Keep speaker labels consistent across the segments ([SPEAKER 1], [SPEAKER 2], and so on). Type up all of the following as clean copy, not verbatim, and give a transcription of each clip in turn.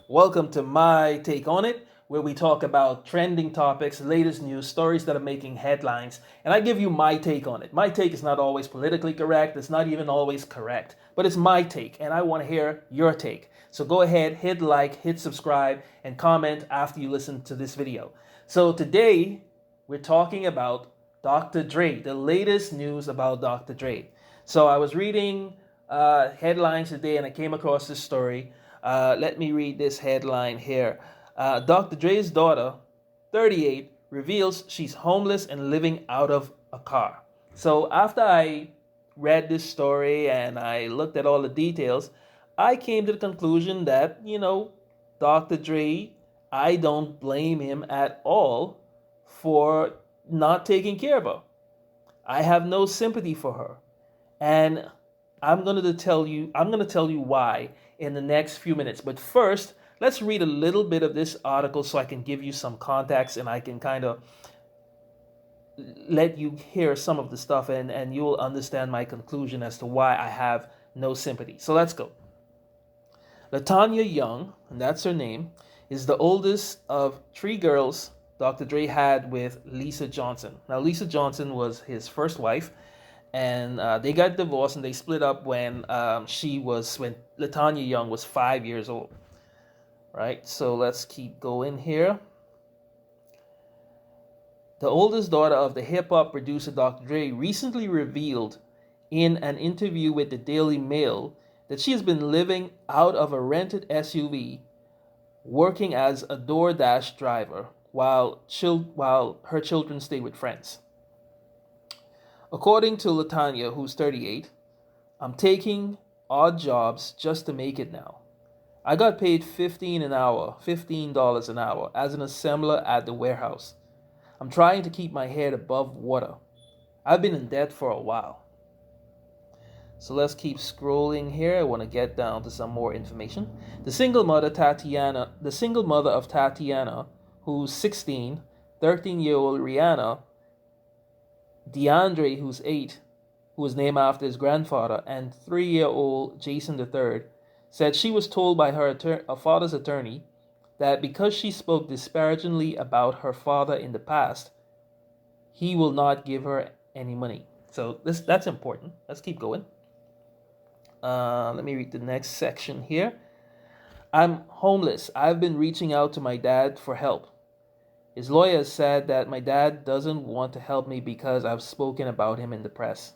[SPEAKER 1] Welcome to my take on it, where we talk about trending topics, latest news, stories that are making headlines, and I give you my take on it. My take is not always politically correct, it's not even always correct, but it's my take, and I want to hear your take. So go ahead, hit like, hit subscribe, and comment after you listen to this video. So today, we're talking about Dr. Dre, the latest news about Dr. Dre. So I was reading headlines today and I came across this story. Let me read this headline here. Dr. Dre's daughter, 38, reveals she's homeless and living out of a car. So after I read this story and I looked at all the details, I came to the conclusion that, Dr. Dre, I don't blame him at all for not taking care of her. I have no sympathy for her. And I'm going to tell you why in the next few minutes. But first, let's read a little bit of this article so I can give you some context and I can kind of let you hear some of the stuff and you'll understand my conclusion as to why I have no sympathy. So let's go. Latanya Young, and that's her name, is the oldest of three girls Dr. Dre had with Lisa Johnson. Now, Lisa Johnson was his first wife, and they got divorced and they split up when when Latanya Young was 5 years old. Right, so let's keep going here. The oldest daughter of the hip-hop producer Dr. Dre recently revealed in an interview with the Daily Mail that she has been living out of a rented SUV, working as a DoorDash driver while her children stay with friends. According to Latanya, who's 38, I'm taking odd jobs just to make it now. I got paid $15 an hour as an assembler at the warehouse. I'm trying to keep my head above water. I've been in debt for a while. So let's keep scrolling here. I want to get down to some more information. The single mother of Tatiana, who's 16, 13-year-old Rihanna, DeAndre, who's 8, who was named after his grandfather, and 3-year-old Jason III, said she was told by her father's attorney that because she spoke disparagingly about her father in the past, he will not give her any money. So that's important. Let's keep going. Let me read the next section here. I'm homeless. I've been reaching out to my dad for help. His lawyer said that my dad doesn't want to help me because I've spoken about him in the press.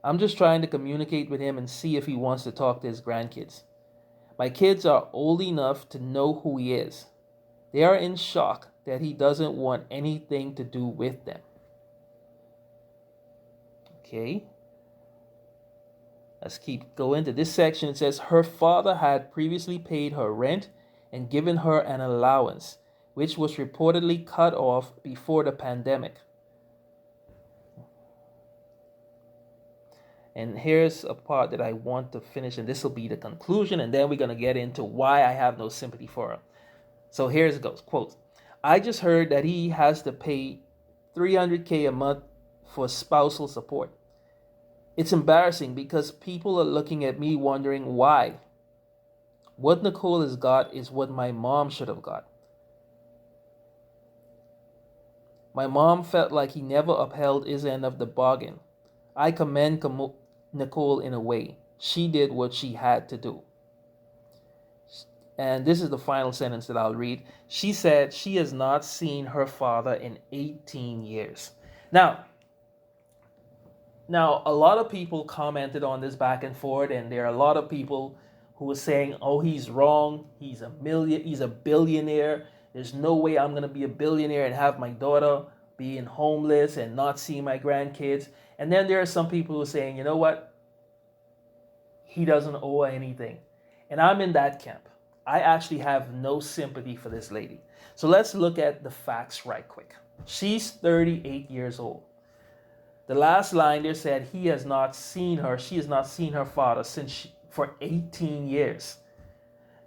[SPEAKER 1] I'm just trying to communicate with him and see if he wants to talk to his grandkids. My kids are old enough to know who he is. They are in shock that he doesn't want anything to do with them. Okay. Let's keep going to this section. It says her father had previously paid her rent and given her an allowance, which was reportedly cut off before the pandemic. And here's a part that I want to finish, and this will be the conclusion, and then we're going to get into why I have no sympathy for her. So here it goes, quote, I just heard that he has to pay $300K a month for spousal support. It's embarrassing because people are looking at me wondering why. What Nicole has got is what my mom should have got. My mom felt like he never upheld his end of the bargain. I commend Nicole in a way. She did what she had to do. And this is the final sentence that I'll read. She said she has not seen her father in 18 years. Now, a lot of people commented on this back and forth, and there are a lot of people who are saying, oh, he's wrong. He's a billionaire. There's no way I'm going to be a billionaire and have my daughter being homeless and not seeing my grandkids. And then there are some people who are saying, you know what? He doesn't owe anything. And I'm in that camp. I actually have no sympathy for this lady. So let's look at the facts right quick. She's 38 years old. The last line there said he has not seen her. She has not seen her father for 18 years.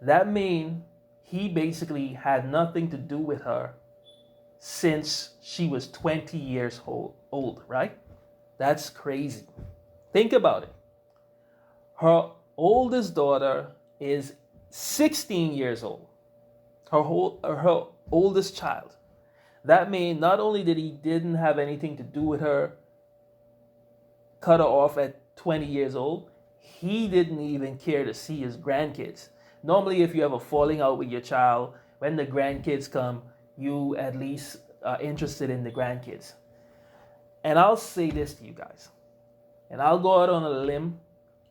[SPEAKER 1] That means he basically had nothing to do with her since she was 20 years old, right? That's crazy. Think about it. Her oldest daughter is 16 years old, her oldest child. That means not only did he didn't have anything to do with her, cut her off at 20 years old, he didn't even care to see his grandkids. Normally, if you have a falling out with your child, when the grandkids come, you at least are interested in the grandkids. And I'll say this to you guys, and I'll go out on a limb,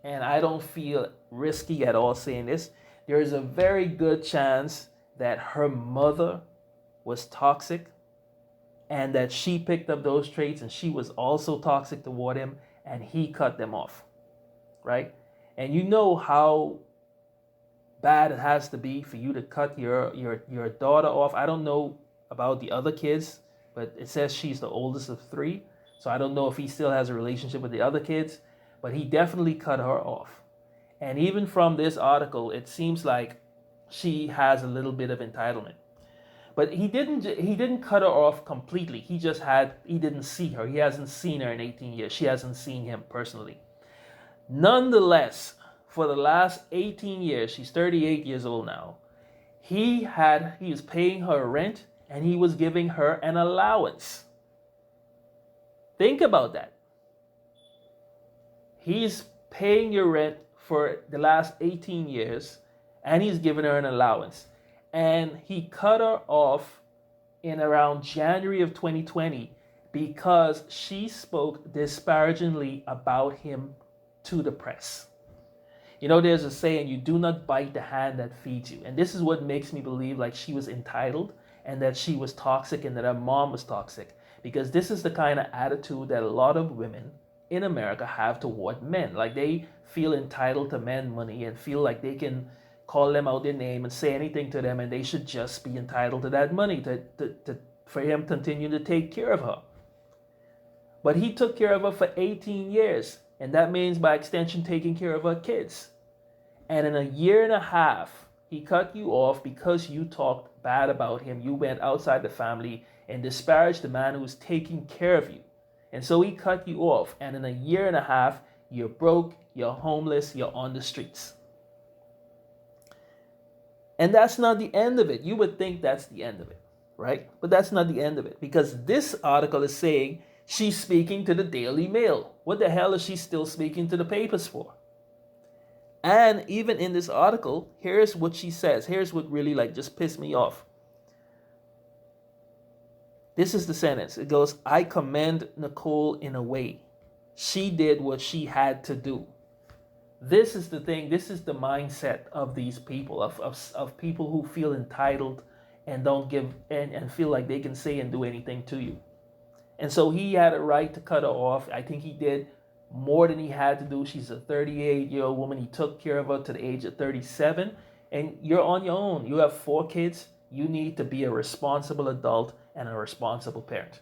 [SPEAKER 1] and I don't feel risky at all saying this. There is a very good chance that her mother was toxic and that she picked up those traits and she was also toxic toward him and he cut them off, right? And you know how bad it has to be for you to cut your daughter off. I don't know about the other kids, but it says she's the oldest of 3. So I don't know if he still has a relationship with the other kids, but he definitely cut her off. And even from this article, it seems like she has a little bit of entitlement. But he didn't cut her off completely. He didn't see her. He hasn't seen her in 18 years. She hasn't seen him personally. Nonetheless, for the last 18 years, she's 38 years old now, he was paying her rent and he was giving her an allowance. Think about that. He's paying your rent for the last 18 years and he's giving her an allowance. And he cut her off in around January of 2020 because she spoke disparagingly about him to the press. You know, there's a saying, you do not bite the hand that feeds you. And this is what makes me believe like she was entitled and that she was toxic and that her mom was toxic. Because this is the kind of attitude that a lot of women in America have toward men. Like they feel entitled to men money and feel like they can call them out their name and say anything to them and they should just be entitled to that money for him to continue to take care of her. But he took care of her for 18 years. And that means by extension taking care of her kids. And in a year and a half, he cut you off because you talked bad about him. You went outside the family and disparaged the man who was taking care of you. And so he cut you off. And in a year and a half, you're broke, you're homeless, you're on the streets. And that's not the end of it. You would think that's the end of it, right? But that's not the end of it because this article is saying she's speaking to the Daily Mail. What the hell is she still speaking to the papers for? And even in this article, here's what she says. Here's what really just pissed me off. This is the sentence. It goes, I commend Nicole in a way. She did what she had to do. This is the thing. This is the mindset of these people, of people who feel entitled and don't give and feel like they can say and do anything to you. And so he had a right to cut her off. I think he did more than he had to do. She's a 38-year-old woman. He took care of her to the age of 37. And you're on your own. You have 4 kids. You need to be a responsible adult and a responsible parent.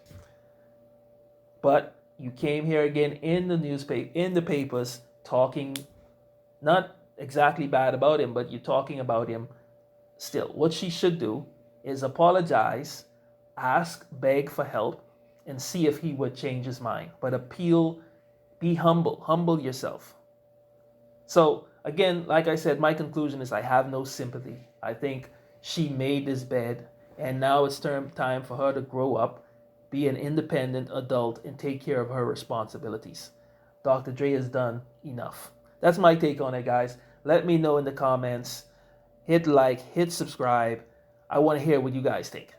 [SPEAKER 1] But you came here again in the newspaper, in the papers, talking not exactly bad about him, but you're talking about him still. What she should do is apologize, beg for help, and see if he would change his mind. But appeal, be humble yourself. So again, like I said, my conclusion is I have no sympathy. I think she made this bed and now it's time for her to grow up, be an independent adult and take care of her responsibilities. Dr. Dre has done enough. That's my take on it, guys. Let me know in the comments. Hit like, hit subscribe. I want to hear what you guys think.